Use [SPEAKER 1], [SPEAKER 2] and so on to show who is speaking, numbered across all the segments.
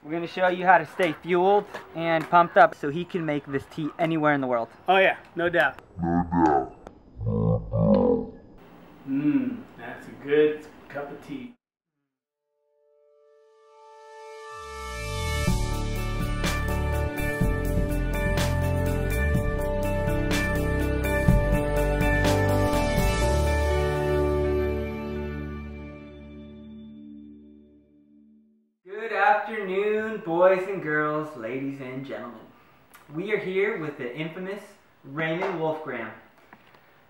[SPEAKER 1] We're going to show you how to stay fueled and pumped up so he can make this tea anywhere in the world.
[SPEAKER 2] Oh yeah, no doubt. That's a good cup of tea.
[SPEAKER 1] Good afternoon, boys and girls, ladies and gentlemen. We are here with the infamous Raymond Wolfgram.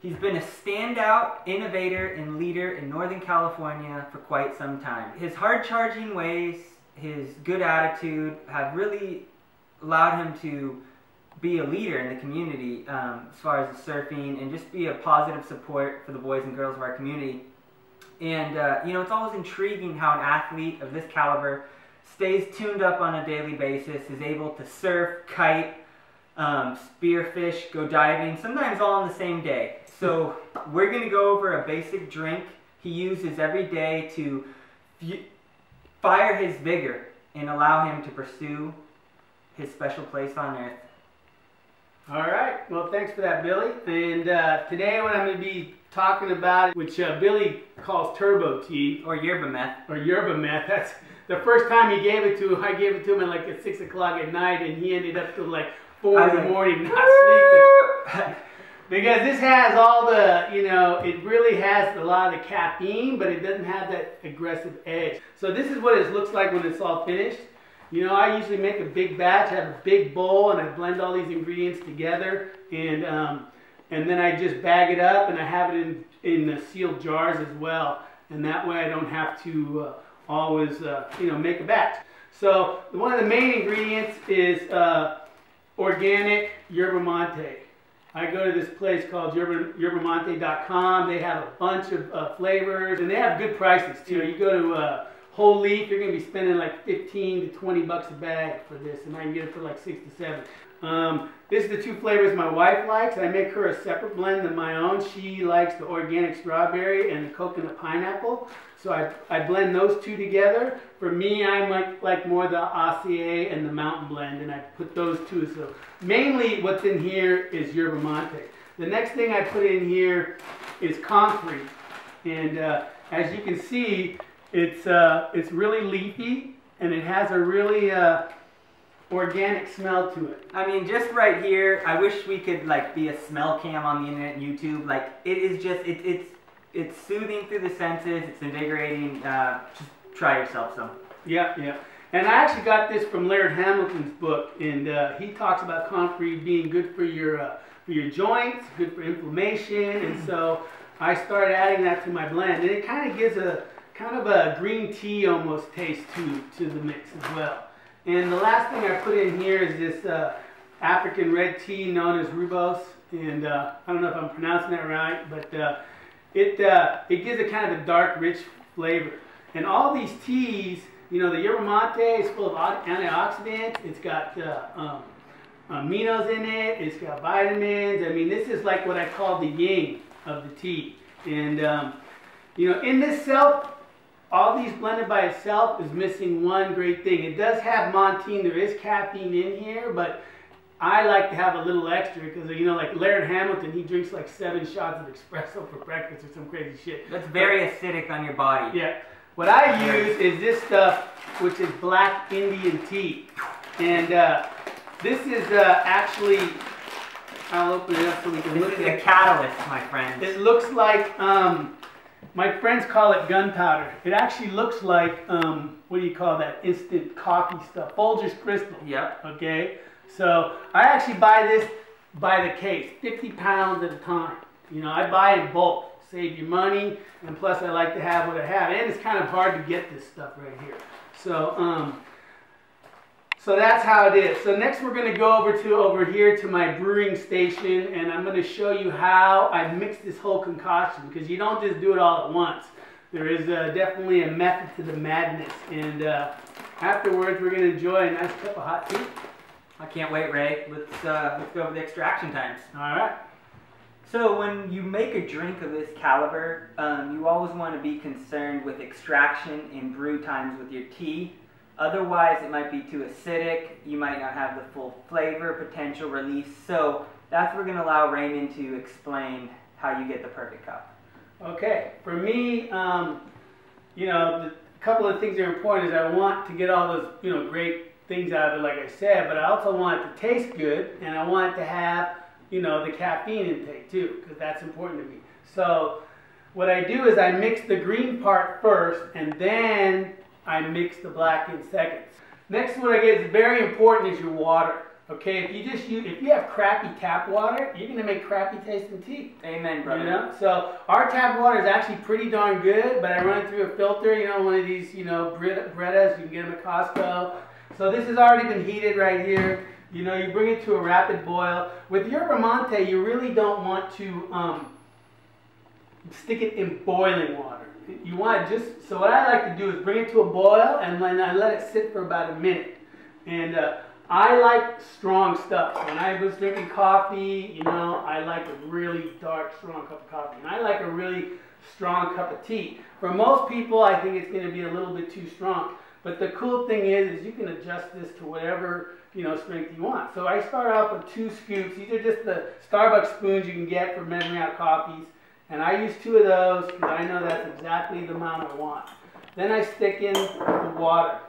[SPEAKER 1] He's been a standout innovator and leader in Northern California for quite some time. His hard-charging ways, his good attitude have really allowed him to be a leader in the community as far as the surfing and just be a positive support for the boys and girls of our community. And you know, it's always intriguing how an athlete of this caliber stays tuned up on a daily basis, is able to surf, kite, spearfish, go diving, sometimes all on the same day. So we're going to go over a basic drink he uses every day to fire his vigor and allow him to pursue his special place on earth.
[SPEAKER 2] All right, well thanks for that, Billy. And today what I'm going to be talking about, which Billy calls turbo tea.
[SPEAKER 1] Or Yerba Mate.
[SPEAKER 2] Or Yerba Mate. That's the first time he gave it to him. I gave it to him at like at 6 o'clock at night, and he ended up till like 4 in the morning not sleeping. Because this has all the, you know, it really has a lot of the caffeine, but it doesn't have that aggressive edge. So this is what it looks like when it's all finished. You know, I usually make a big batch, I have a big bowl, and I blend all these ingredients together, and then I just bag it up, and I have it in sealed jars as well, and that way I don't have to always, you know, make a batch. So one of the main ingredients is organic Yerba Mate. I go to this place called Yerbamate.com. They have a bunch of flavors, and they have good prices too. You go to whole leaf, you're going to be spending like 15 to 20 bucks a bag for this, and I can get it for like 6 to 7. This is the two flavors my wife likes. I make her a separate blend than my own. She likes the organic strawberry and the coconut pineapple. So I blend those two together. For me, I might like more the Acier and the Mountain Blend, and I put those two. So mainly what's in here is Yerba Mate. The next thing I put in here is comfrey. And as you can see, it's really leafy, and it has a really organic smell to it.
[SPEAKER 1] I mean, just right here, I wish we could like be a smell cam on the internet and YouTube. Like, it is just, it's soothing through the senses, it's invigorating. Just try yourself some.
[SPEAKER 2] Yeah. And I actually got this from Laird Hamilton's book, and he talks about comfrey being good for your joints, good for inflammation, and so I started adding that to my blend, and it kind of gives a green tea almost taste to the mix as well. And the last thing I put in here is this African red tea known as Roobios, and I don't know if I'm pronouncing that right, but it gives it kind of a dark, rich flavor. And all these teas, you know, the Yerba Mate is full of antioxidants. It's got aminos in it. It's got vitamins. I mean, this is like what I call the yin of the tea. And you know, in this self, all these blended by itself is missing one great thing. It does have Montine. There is caffeine in here, but I like to have a little extra because, you know, like Laird Hamilton, he drinks like 7 shots of espresso for breakfast or some crazy shit.
[SPEAKER 1] That's very acidic on your body.
[SPEAKER 2] Yeah. What I use is this stuff, which is black Indian tea. And this is actually, I'll open it up so we can look at it.
[SPEAKER 1] This is a catalyst, my friend.
[SPEAKER 2] It looks like, my friends call it gunpowder. It actually looks like, what do you call that, instant coffee stuff, Folgers Crystal.
[SPEAKER 1] Yep.
[SPEAKER 2] Okay? So I actually buy this by the case, 50 pounds at a time. You know, I buy in bulk, save your money, and plus I like to have what I have. And it's kind of hard to get this stuff right here. So, so that's how it is. So next we're going to go over here to my brewing station, and I'm going to show you how I mix this whole concoction, because you don't just do it all at once. There is definitely a method to the madness, and afterwards we're going to enjoy a nice cup of hot tea.
[SPEAKER 1] I can't wait, Ray. Let's go over the extraction times.
[SPEAKER 2] All right.
[SPEAKER 1] So when you make a drink of this caliber, you always want to be concerned with extraction and brew times with your tea. Otherwise, it might be too acidic. You might not have the full flavor potential release. So that's what we're going to allow Raymond to explain how you get the perfect cup.
[SPEAKER 2] Okay, for me, you know, a couple of things that are important is I want to get all those, you know, great things out of it, like I said, but I also want it to taste good, and I want it to have, you know, the caffeine intake too, because that's important to me. So what I do is I mix the green part first, and then I mix the black in second. Next, what I get is very important is your water. Okay, if you have crappy tap water, you're gonna make crappy tasting tea.
[SPEAKER 1] Amen, brother.
[SPEAKER 2] You know, so our tap water is actually pretty darn good, but I run it through a filter. You know, one of these, you know, Brettas. You can get them at Costco. So this has already been heated right here. You know, you bring it to a rapid boil. With Yerba Mate, you really don't want to stick it in boiling water. You want to just, so what I like to do is bring it to a boil, and then I let it sit for about a minute. And I like strong stuff. When I was drinking coffee, you know, I like a really dark, strong cup of coffee. And I like a really strong cup of tea. For most people, I think it's going to be a little bit too strong. But the cool thing is you can adjust this to whatever, you know, strength you want. So I start off with 2 scoops. These are just the Starbucks spoons you can get for measuring out coffees. And I use 2 of those because I know that's exactly the amount I want. Then I stick in the water.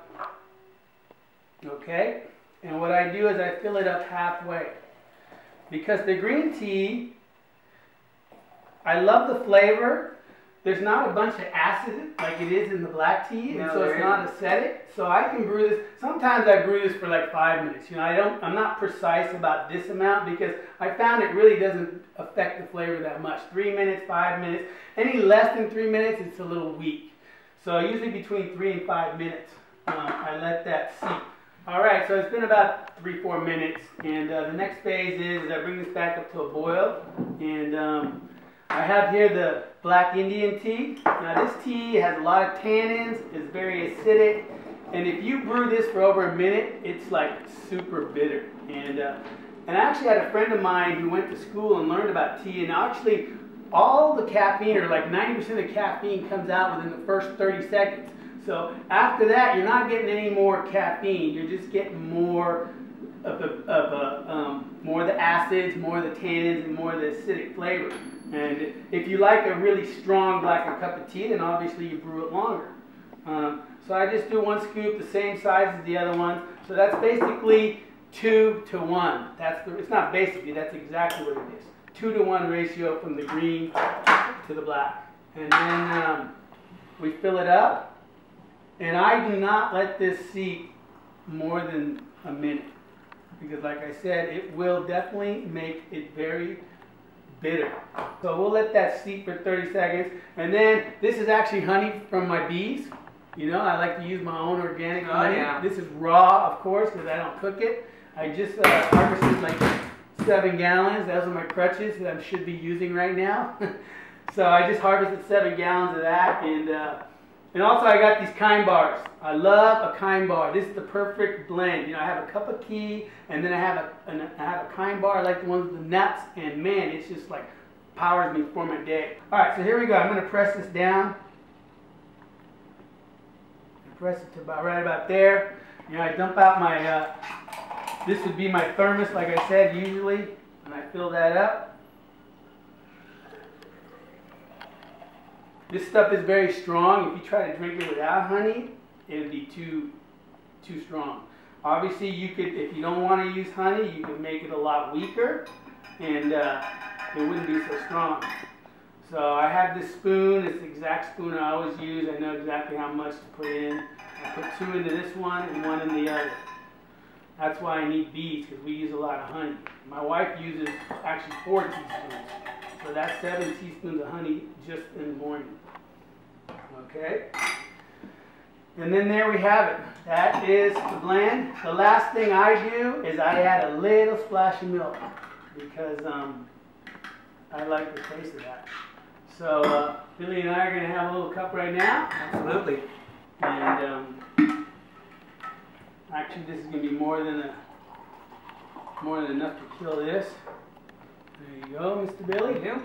[SPEAKER 2] Okay? And what I do is I fill it up halfway. Because the green tea, I love the flavor. There's not a bunch of acid like it is in the black tea, and so it's not acidic. So I can brew this. Sometimes I brew this for like 5 minutes. You know, I'm not precise about this amount because I found it really doesn't affect the flavor that much. 3 minutes, 5 minutes. Any less than 3 minutes, it's a little weak. So usually between 3 and 5 minutes, I let that seep. All right, so it's been about 3-4 minutes, and the next phase is I bring this back up to a boil, and I have here the Black Indian tea. Now this tea has a lot of tannins, it's very acidic, and if you brew this for over a minute, it's like super bitter. And I actually had a friend of mine who went to school and learned about tea, and actually all the caffeine, or like 90% of the caffeine, comes out within the first 30 seconds. So after that, you're not getting any more caffeine. You're just getting more of the acids, more of the tannins, and more of the acidic flavor. And if you like a really strong blackened cup of tea, then obviously you brew it longer. So I just do 1 scoop, the same size as the other ones. So that's basically 2 to 1. It's not basically, that's exactly what it is. 2 to 1 ratio from the green to the black. And then we fill it up. And I do not let this seep more than a minute. Because like I said, it will definitely make it very bitter. So we'll let that seep for 30 seconds. And then this is actually honey from my bees. You know, I like to use my own organic honey. Yeah. This is raw, of course, because I don't cook it. I just harvested like 7 gallons. Those are my crutches that I should be using right now. So I just harvested 7 gallons of that. And also I got these Kind bars. I love a Kind bar. This is the perfect blend. You know, I have a cup of tea, and then I have a Kind bar. I like the ones with the nuts, and man, it's just like powers me for my day. All right, so here we go. I'm going to press this down. Press it to right about there. You know, I dump out my. This would be my thermos, like I said, usually, and I fill that up. This stuff is very strong. If you try to drink it without honey, it would be too strong. Obviously, you could, if you don't want to use honey, you could make it a lot weaker, and it wouldn't be so strong. So I have this spoon. It's the exact spoon I always use. I know exactly how much to put in. I put 2 into this one and 1 in the other. That's why I need bees, because we use a lot of honey. My wife uses actually 4 teaspoons. So that's 7 teaspoons of honey just in the morning. Okay? And then there we have it. That is the blend. The last thing I do is I add a little splash of milk because I like the taste of that. So Billy and I are going to have a little cup right now.
[SPEAKER 1] Absolutely.
[SPEAKER 2] And actually this is going to be more than enough to kill this. There you go, Mr. Billy.
[SPEAKER 1] Thank you.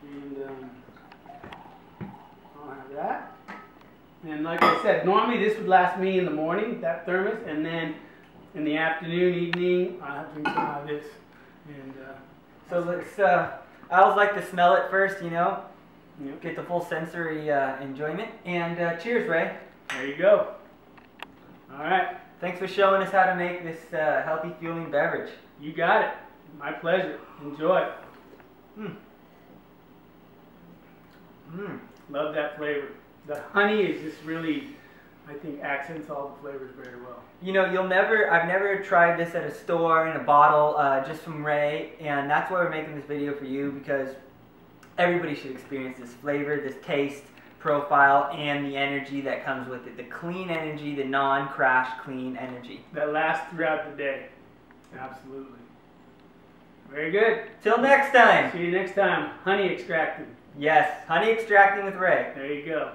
[SPEAKER 2] And I'll have that. And like I said, normally this would last me in the morning, that thermos, and then in the afternoon, evening, I drink some out of this. And
[SPEAKER 1] so let's. I always like to smell it first, you know,
[SPEAKER 2] yep.
[SPEAKER 1] get the full sensory enjoyment. And cheers, Ray.
[SPEAKER 2] There you go. All right.
[SPEAKER 1] Thanks for showing us how to make this healthy fueling beverage.
[SPEAKER 2] You got it. My pleasure. Enjoy. Love that flavor. The honey is just really, I think, accents all the flavors very well.
[SPEAKER 1] You know, I've never tried this at a store in a bottle, just from Ray, and that's why we're making this video for you, because everybody should experience this flavor, this taste profile, and the energy that comes with it. The clean energy, the non-crash clean energy.
[SPEAKER 2] That lasts throughout the day. Absolutely. Very good.
[SPEAKER 1] Till next time.
[SPEAKER 2] See you next time. Honey extracting.
[SPEAKER 1] Yes, honey extracting with Ray.
[SPEAKER 2] There you go.